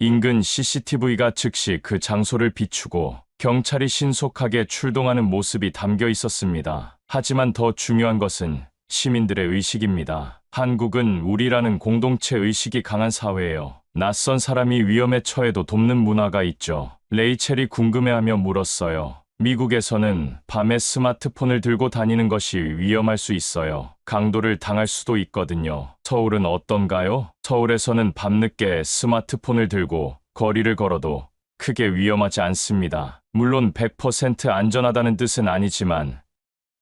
인근 CCTV가 즉시 그 장소를 비추고 경찰이 신속하게 출동하는 모습이 담겨 있었습니다. 하지만 더 중요한 것은 시민들의 의식입니다. 한국은 우리라는 공동체 의식이 강한 사회예요. 낯선 사람이 위험에 처해도 돕는 문화가 있죠. 레이첼이 궁금해하며 물었어요. 미국에서는 밤에 스마트폰을 들고 다니는 것이 위험할 수 있어요. 강도를 당할 수도 있거든요. 서울은 어떤가요? 서울에서는 밤늦게 스마트폰을 들고 거리를 걸어도 크게 위험하지 않습니다. 물론 100% 안전하다는 뜻은 아니지만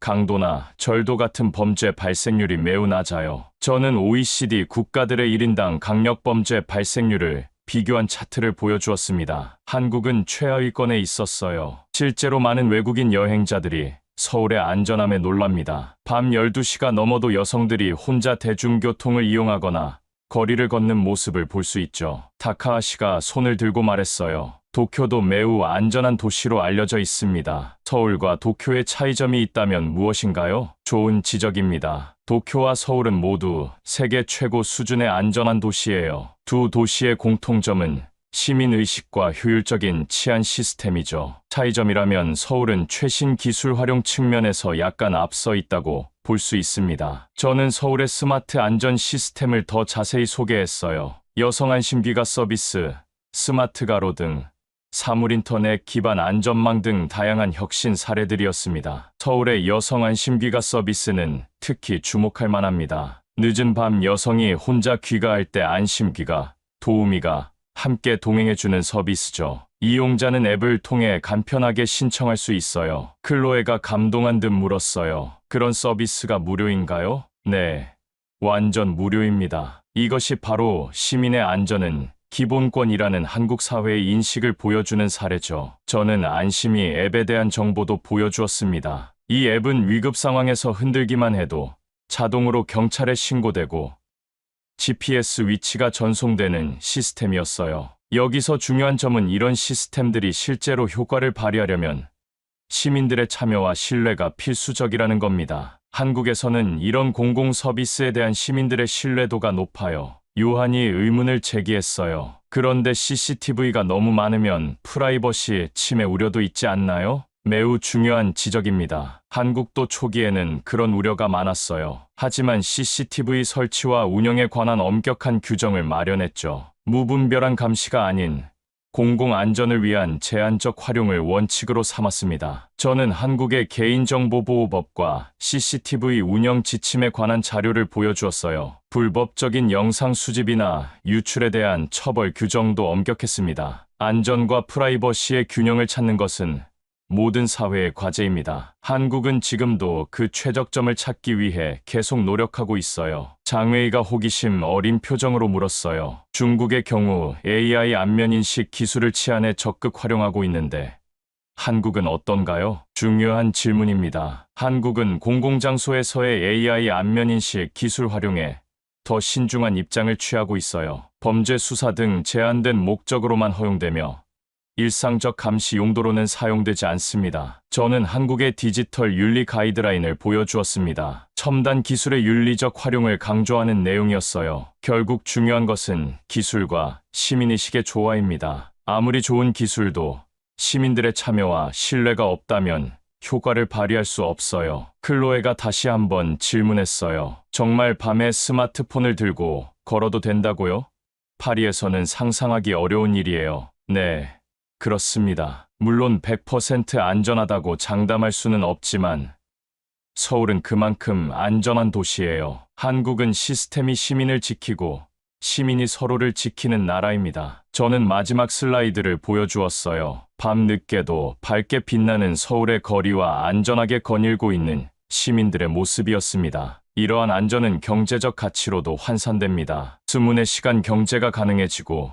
강도나 절도 같은 범죄 발생률이 매우 낮아요. 저는 OECD 국가들의 1인당 강력범죄 발생률을 비교한 차트를 보여주었습니다. 한국은 최하위권에 있었어요. 실제로 많은 외국인 여행자들이 서울의 안전함에 놀랍니다. 밤 12시가 넘어도 여성들이 혼자 대중교통을 이용하거나 거리를 걷는 모습을 볼 수 있죠. 타카하시가 손을 들고 말했어요. 도쿄도 매우 안전한 도시로 알려져 있습니다. 서울과 도쿄의 차이점이 있다면 무엇인가요? 좋은 지적입니다. 도쿄와 서울은 모두 세계 최고 수준의 안전한 도시예요. 두 도시의 공통점은 시민의식과 효율적인 치안 시스템이죠. 차이점이라면 서울은 최신 기술 활용 측면에서 약간 앞서 있다고 볼 수 있습니다. 저는 서울의 스마트 안전 시스템을 더 자세히 소개했어요. 여성 안심귀가 서비스, 스마트 가로 등 사물 인터넷 기반 안전망 등 다양한 혁신 사례들이었습니다. 서울의 여성 안심귀가 서비스는 특히 주목할 만합니다. 늦은 밤 여성이 혼자 귀가할 때 안심귀가, 도우미가 함께 동행해주는 서비스죠. 이용자는 앱을 통해 간편하게 신청할 수 있어요. 클로에가 감동한 듯 물었어요. 그런 서비스가 무료인가요? 네, 완전 무료입니다. 이것이 바로 시민의 안전은 기본권이라는 한국 사회의 인식을 보여주는 사례죠. 저는 안심이 앱에 대한 정보도 보여주었습니다. 이 앱은 위급 상황에서 흔들기만 해도 자동으로 경찰에 신고되고 GPS 위치가 전송되는 시스템이었어요. 여기서 중요한 점은 이런 시스템들이 실제로 효과를 발휘하려면 시민들의 참여와 신뢰가 필수적이라는 겁니다. 한국에서는 이런 공공 서비스에 대한 시민들의 신뢰도가 높아요. 요한이 의문을 제기했어요. 그런데 CCTV가 너무 많으면 프라이버시 침해 우려도 있지 않나요? 매우 중요한 지적입니다. 한국도 초기에는 그런 우려가 많았어요. 하지만 CCTV 설치와 운영에 관한 엄격한 규정을 마련했죠. 무분별한 감시가 아닌 공공안전을 위한 제한적 활용을 원칙으로 삼았습니다. 저는 한국의 개인정보보호법과 CCTV 운영 지침에 관한 자료를 보여주었어요. 불법적인 영상 수집이나 유출에 대한 처벌 규정도 엄격했습니다. 안전과 프라이버시의 균형을 찾는 것은 모든 사회의 과제입니다. 한국은 지금도 그 최적점을 찾기 위해 계속 노력하고 있어요. 장웨이가 호기심 어린 표정으로 물었어요. 중국의 경우 AI 안면인식 기술을 치안에 적극 활용하고 있는데 한국은 어떤가요? 중요한 질문입니다. 한국은 공공장소에서의 AI 안면인식 기술 활용에 더 신중한 입장을 취하고 있어요. 범죄 수사 등 제한된 목적으로만 허용되며 일상적 감시 용도로는 사용되지 않습니다. 저는 한국의 디지털 윤리 가이드라인을 보여주었습니다. 첨단 기술의 윤리적 활용을 강조하는 내용이었어요. 결국 중요한 것은 기술과 시민의식의 조화입니다. 아무리 좋은 기술도 시민들의 참여와 신뢰가 없다면 효과를 발휘할 수 없어요. 클로에가 다시 한번 질문했어요. 정말 밤에 스마트폰을 들고 걸어도 된다고요? 파리에서는 상상하기 어려운 일이에요. 네. 그렇습니다. 물론 100% 안전하다고 장담할 수는 없지만 서울은 그만큼 안전한 도시예요. 한국은 시스템이 시민을 지키고 시민이 서로를 지키는 나라입니다. 저는 마지막 슬라이드를 보여주었어요. 밤 늦게도 밝게 빛나는 서울의 거리와 안전하게 거닐고 있는 시민들의 모습이었습니다. 이러한 안전은 경제적 가치로도 환산됩니다. 수문의 시간 경제가 가능해지고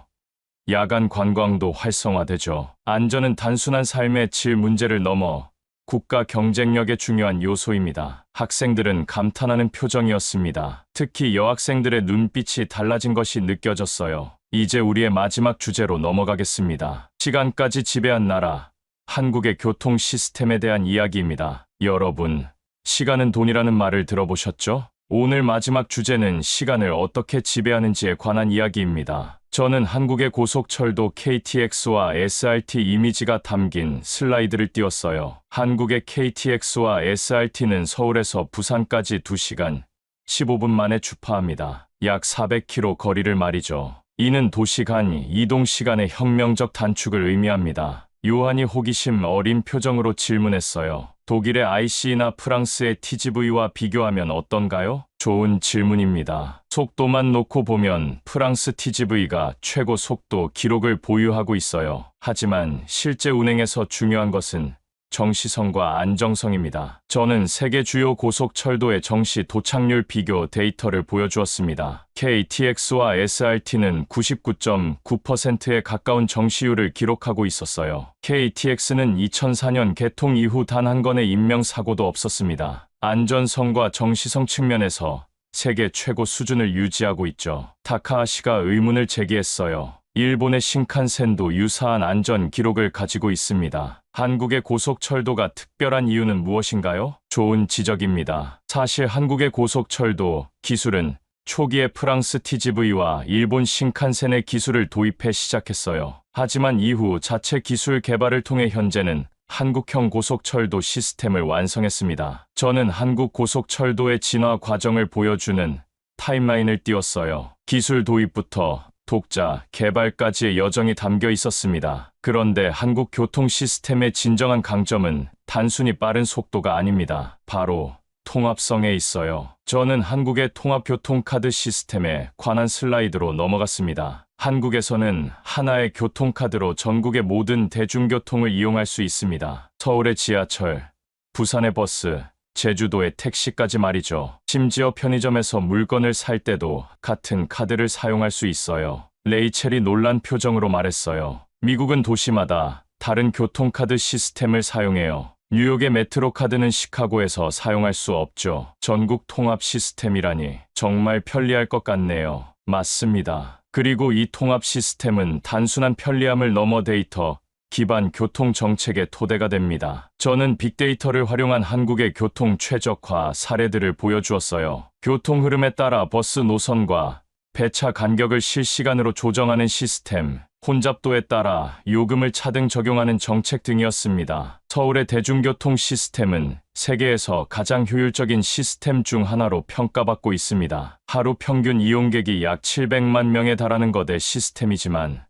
야간 관광도 활성화되죠. 안전은 단순한 삶의 질 문제를 넘어 국가 경쟁력의 중요한 요소입니다. 학생들은 감탄하는 표정이었습니다. 특히 여학생들의 눈빛이 달라진 것이 느껴졌어요. 이제 우리의 마지막 주제로 넘어가겠습니다. 시간까지 지배한 나라, 한국의 교통 시스템에 대한 이야기입니다. 여러분, 시간은 돈이라는 말을 들어보셨죠? 오늘 마지막 주제는 시간을 어떻게 지배하는지에 관한 이야기입니다. 저는 한국의 고속철도 KTX와 SRT 이미지가 담긴 슬라이드를 띄웠어요. 한국의 KTX와 SRT는 서울에서 부산까지 2시간 15분 만에 주파합니다. 약 400km 거리를 말이죠. 이는 도시 간 이동 시간의 혁명적 단축을 의미합니다. 요한이 호기심 어린 표정으로 질문했어요. 독일의 IC나 프랑스의 TGV와 비교하면 어떤가요? 좋은 질문입니다. 속도만 놓고 보면 프랑스 TGV가 최고 속도 기록을 보유하고 있어요. 하지만 실제 운행에서 중요한 것은 정시성과 안정성입니다. 저는 세계 주요 고속철도의 정시 도착률 비교 데이터를 보여주었습니다. KTX와 SRT는 99.9%에 가까운 정시율을 기록하고 있었어요. KTX는 2004년 개통 이후 단 한 건의 인명사고도 없었습니다. 안전성과 정시성 측면에서 세계 최고 수준을 유지하고 있죠. 타카하시가 의문을 제기했어요. 일본의 신칸센도 유사한 안전 기록을 가지고 있습니다. 한국의 고속철도가 특별한 이유는 무엇인가요? 좋은 지적입니다. 사실 한국의 고속철도 기술은 초기에 프랑스 TGV와 일본 신칸센의 기술을 도입해 시작했어요. 하지만 이후 자체 기술 개발을 통해 현재는 한국형 고속철도 시스템을 완성했습니다. 저는 한국 고속철도의 진화 과정을 보여주는 타임라인을 띄웠어요. 기술 도입부터 독자, 개발까지의 여정이 담겨 있었습니다. 그런데 한국 교통 시스템의 진정한 강점은 단순히 빠른 속도가 아닙니다. 바로 통합성에 있어요. 저는 한국의 통합교통카드 시스템에 관한 슬라이드로 넘어갔습니다. 한국에서는 하나의 교통카드로 전국의 모든 대중교통을 이용할 수 있습니다. 서울의 지하철, 부산의 버스, 제주도의 택시까지 말이죠. 심지어 편의점에서 물건을 살 때도 같은 카드를 사용할 수 있어요. 레이첼이 놀란 표정으로 말했어요. 미국은 도시마다 다른 교통카드 시스템을 사용해요. 뉴욕의 메트로 카드는 시카고에서 사용할 수 없죠. 전국 통합 시스템이라니 정말 편리할 것 같네요. 맞습니다. 그리고 이 통합 시스템은 단순한 편리함을 넘어 데이터 기반 교통 정책의 토대가 됩니다. 저는 빅데이터를 활용한 한국의 교통 최적화 사례들을 보여주었어요. 교통 흐름에 따라 버스 노선과 배차 간격을 실시간으로 조정하는 시스템, 혼잡도에 따라 요금을 차등 적용하는 정책 등이었습니다. 서울의 대중교통 시스템은 세계에서 가장 효율적인 시스템 중 하나로 평가받고 있습니다. 하루 평균 이용객이 약 700만 명에 달하는 거대 시스템이지만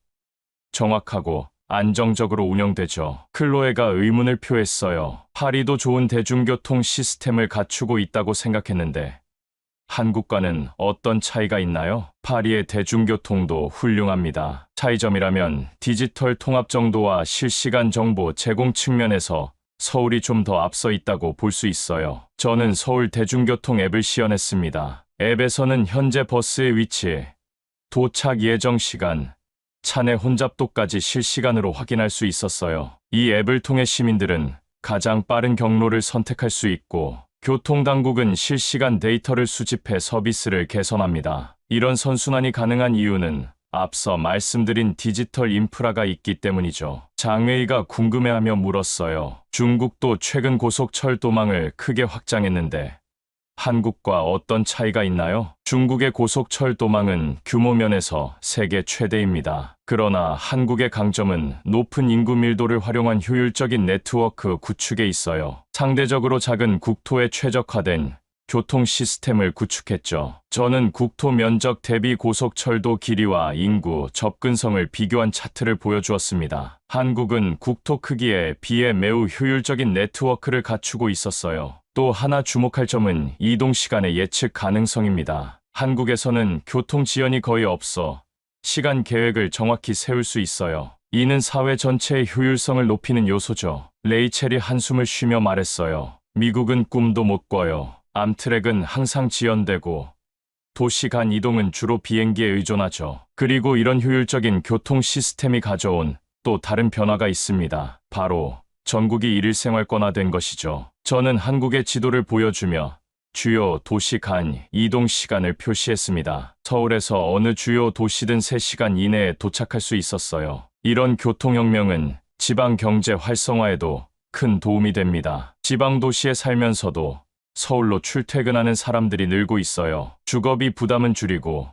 정확하고 안정적으로 운영되죠. 클로에가 의문을 표했어요. 파리도 좋은 대중교통 시스템을 갖추고 있다고 생각했는데 한국과는 어떤 차이가 있나요? 파리의 대중교통도 훌륭합니다. 차이점이라면 디지털 통합 정도와 실시간 정보 제공 측면에서 서울이 좀 더 앞서 있다고 볼 수 있어요. 저는 서울 대중교통 앱을 시연했습니다. 앱에서는 현재 버스의 위치, 도착 예정 시간, 차내 혼잡도까지 실시간으로 확인할 수 있었어요. 이 앱을 통해 시민들은 가장 빠른 경로를 선택할 수 있고 교통당국은 실시간 데이터를 수집해 서비스를 개선합니다. 이런 선순환이 가능한 이유는 앞서 말씀드린 디지털 인프라가 있기 때문이죠. 장웨이가 궁금해하며 물었어요. 중국도 최근 고속철도망을 크게 확장했는데 한국과 어떤 차이가 있나요? 중국의 고속철도망은 규모 면에서 세계 최대입니다. 그러나 한국의 강점은 높은 인구 밀도를 활용한 효율적인 네트워크 구축에 있어요. 상대적으로 작은 국토에 최적화된 교통 시스템을 구축했죠. 저는 국토 면적 대비 고속철도 길이와 인구, 접근성을 비교한 차트를 보여주었습니다. 한국은 국토 크기에 비해 매우 효율적인 네트워크를 갖추고 있었어요. 또 하나 주목할 점은 이동 시간의 예측 가능성입니다. 한국에서는 교통 지연이 거의 없어 시간 계획을 정확히 세울 수 있어요. 이는 사회 전체의 효율성을 높이는 요소죠. 레이첼이 한숨을 쉬며 말했어요. 미국은 꿈도 못 꿔요. 암트랙은 항상 지연되고 도시 간 이동은 주로 비행기에 의존하죠. 그리고 이런 효율적인 교통 시스템이 가져온 또 다른 변화가 있습니다. 바로 전국이 일일생활권화된 것이죠. 저는 한국의 지도를 보여주며 주요 도시 간 이동 시간을 표시했습니다. 서울에서 어느 주요 도시든 3시간 이내에 도착할 수 있었어요. 이런 교통혁명은 지방 경제 활성화에도 큰 도움이 됩니다. 지방 도시에 살면서도 서울로 출퇴근하는 사람들이 늘고 있어요. 주거비 부담은 줄이고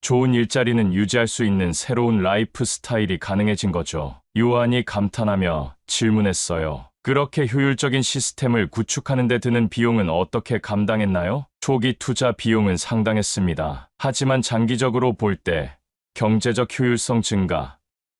좋은 일자리는 유지할 수 있는 새로운 라이프 스타일이 가능해진 거죠. 요한이 감탄하며 질문했어요. 그렇게 효율적인 시스템을 구축하는 데 드는 비용은 어떻게 감당했나요? 초기 투자 비용은 상당했습니다. 하지만 장기적으로 볼 때 경제적 효율성 증가,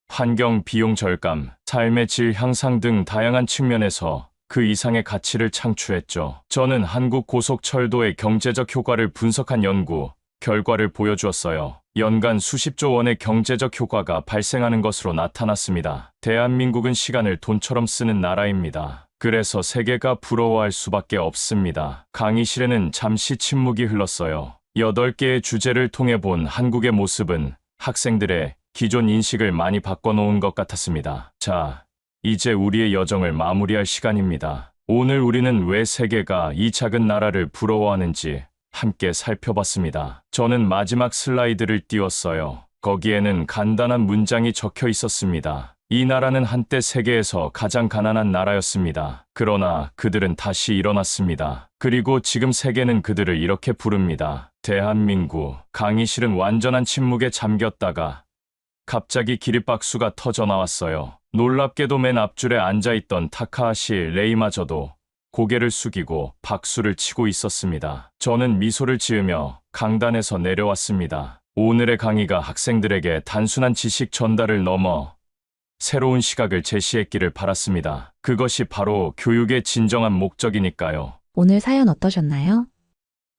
환경 비용 절감, 삶의 질 향상 등 다양한 측면에서 그 이상의 가치를 창출했죠. 저는 한국 고속철도의 경제적 효과를 분석한 연구 결과를 보여주었어요. 연간 수십조 원의 경제적 효과가 발생하는 것으로 나타났습니다. 대한민국은 시간을 돈처럼 쓰는 나라입니다. 그래서 세계가 부러워할 수밖에 없습니다. 강의실에는 잠시 침묵이 흘렀어요. 8개의 주제를 통해 본 한국의 모습은 학생들의 기존 인식을 많이 바꿔놓은 것 같았습니다. 자, 이제 우리의 여정을 마무리할 시간입니다. 오늘 우리는 왜 세계가 이 작은 나라를 부러워하는지 함께 살펴봤습니다. 저는 마지막 슬라이드를 띄웠어요. 거기에는 간단한 문장이 적혀 있었습니다. 이 나라는 한때 세계에서 가장 가난한 나라였습니다. 그러나 그들은 다시 일어났습니다. 그리고 지금 세계는 그들을 이렇게 부릅니다. 대한민국. 강의실은 완전한 침묵에 잠겼다가 갑자기 기립박수가 터져 나왔어요. 놀랍게도 맨 앞줄에 앉아있던 타카하시 레이마저도 고개를 숙이고 박수를 치고 있었습니다. 저는 미소를 지으며 강단에서 내려왔습니다. 오늘의 강의가 학생들에게 단순한 지식 전달을 넘어 새로운 시각을 제시했기를 바랐습니다. 그것이 바로 교육의 진정한 목적이니까요. 오늘 사연 어떠셨나요?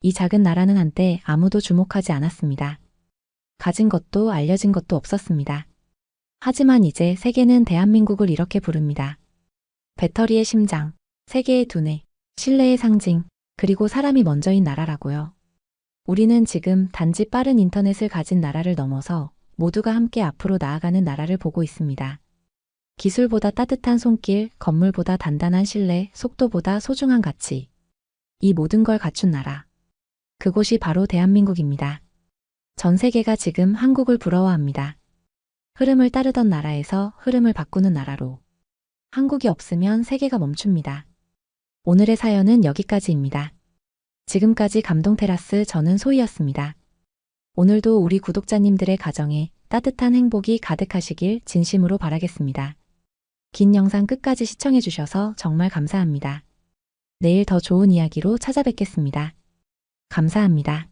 이 작은 나라는 한때 아무도 주목하지 않았습니다. 가진 것도 알려진 것도 없었습니다. 하지만 이제 세계는 대한민국을 이렇게 부릅니다. 배터리의 심장, 세계의 두뇌, 신뢰의 상징, 그리고 사람이 먼저인 나라라고요. 우리는 지금 단지 빠른 인터넷을 가진 나라를 넘어서 모두가 함께 앞으로 나아가는 나라를 보고 있습니다. 기술보다 따뜻한 손길, 건물보다 단단한 신뢰, 속도보다 소중한 가치. 이 모든 걸 갖춘 나라. 그곳이 바로 대한민국입니다. 전 세계가 지금 한국을 부러워합니다. 흐름을 따르던 나라에서 흐름을 바꾸는 나라로. 한국이 없으면 세계가 멈춥니다. 오늘의 사연은 여기까지입니다. 지금까지 감동테라스 저는 소희였습니다. 오늘도 우리 구독자님들의 가정에 따뜻한 행복이 가득하시길 진심으로 바라겠습니다. 긴 영상 끝까지 시청해주셔서 정말 감사합니다. 내일 더 좋은 이야기로 찾아뵙겠습니다. 감사합니다.